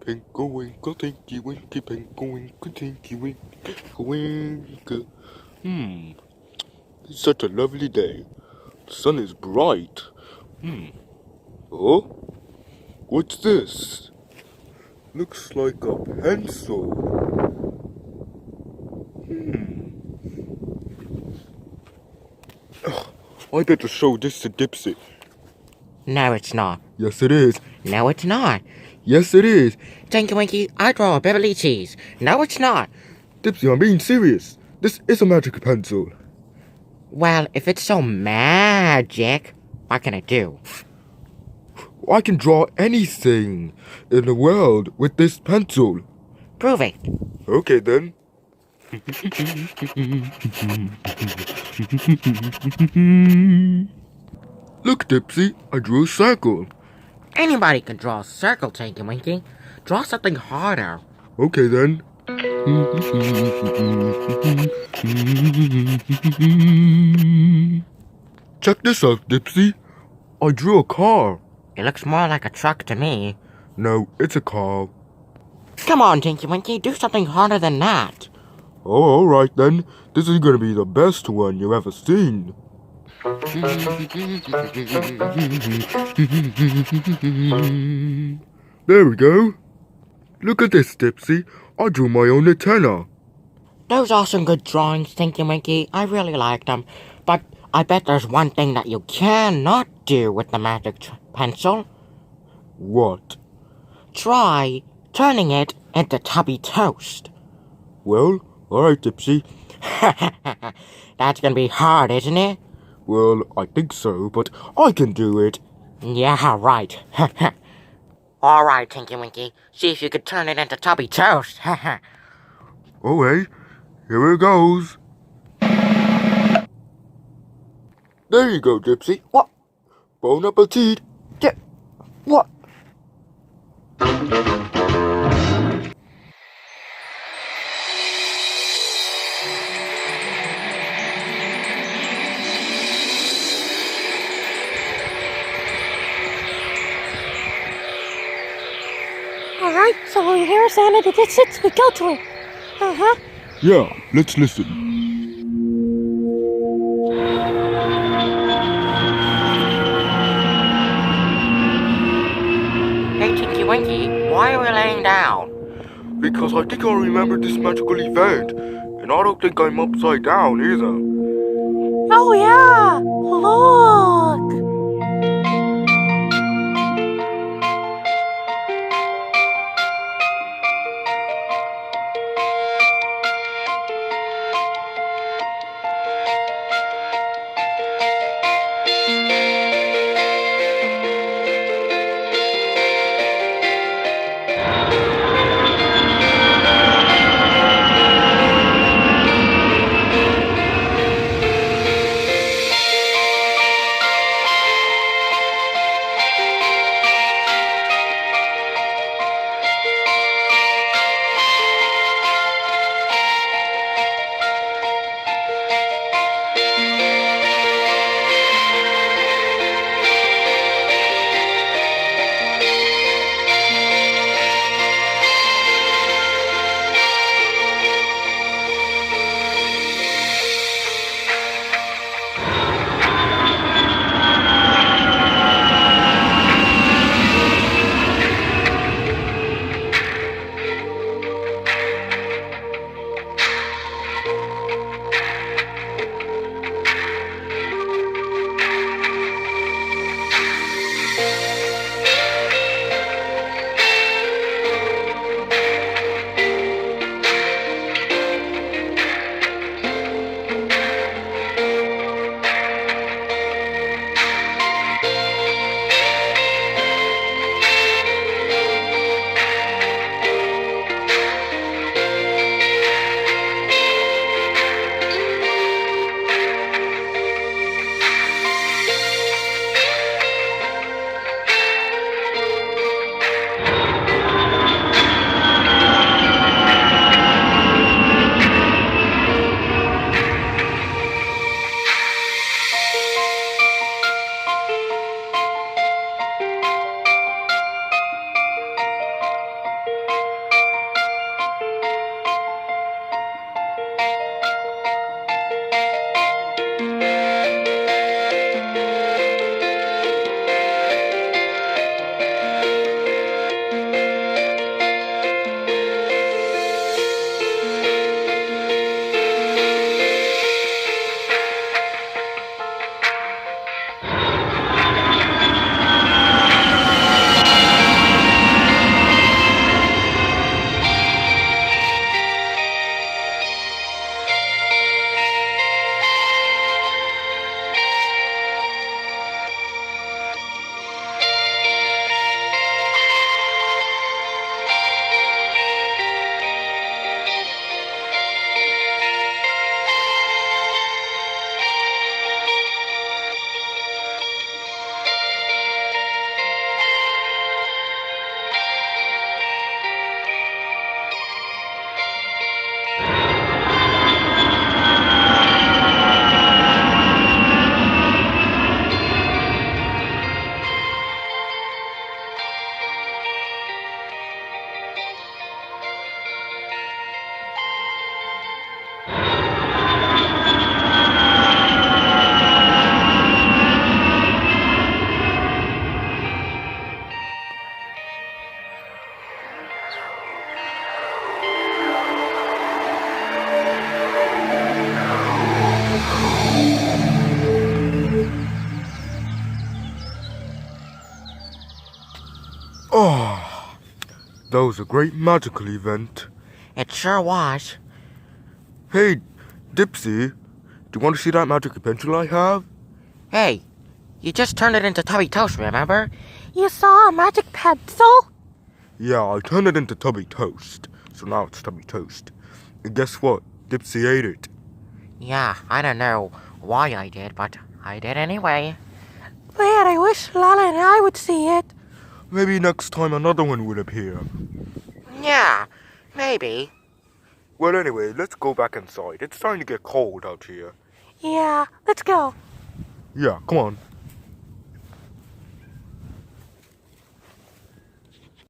Pinkle winkle, tinky winky, pinkle winkle, tinky winky, winkle. It's such a lovely day. The sun is bright. Oh, what's this? Looks like a pencil. I better show this to Dipsy. No, it's not. Yes, it is. No, it's not. Yes, it is. Tinky Winky, I draw a Beverly cheese. No, it's not. Dipsy, I'm being serious. This is a magic pencil. Well, if it's so magic, what can it do? I can draw anything in the world with this pencil. Prove it. Okay, then. Look, Dipsy, I drew a circle. Anybody can draw a circle, Tinky Winky. Draw something harder. Okay, then. Check this out, Dipsy. I drew a car. It looks more like a truck to me. No, it's a car. Come on, Tinky Winky, do something harder than that. Oh, alright then. This is gonna be the best one you've ever seen. There we go. Look at this, Dipsy. I drew my own antenna. Those are some good drawings, Tinky Winky. I really like them. But I bet there's one thing that you cannot do with the magic pencil. What? Try turning it into tubby toast. Well, alright, Dipsy. That's gonna be hard, isn't it? Well, I think so, but I can do it. Yeah, right. Alright, Tinky Winky. See if you could turn it into tubby toast. Oh, hey. Here it goes. There you go, Dipsy. What? Bon appetit. What? Alright, so when we hear a sound at a distance, we go to it. Uh-huh. Yeah, let's listen. Hey, Tinky Winky, why are we laying down? Because I think I remember this magical event, and I don't think I'm upside down either. Oh yeah! Look! Oh, that was a great magical event. It sure was. Hey, Dipsy, do you want to see that magic pencil I have? Hey, you just turned it into Tubby Toast, remember? You saw a magic pencil? Yeah, I turned it into Tubby Toast, so now it's Tubby Toast. And guess what? Dipsy ate it. Yeah, I don't know why I did, but I did anyway. Man, I wish Lala and I would see it. Maybe next time another one will appear. Yeah, maybe. Well, anyway, let's go back inside. It's starting to get cold out here. Yeah, let's go. Yeah, come on.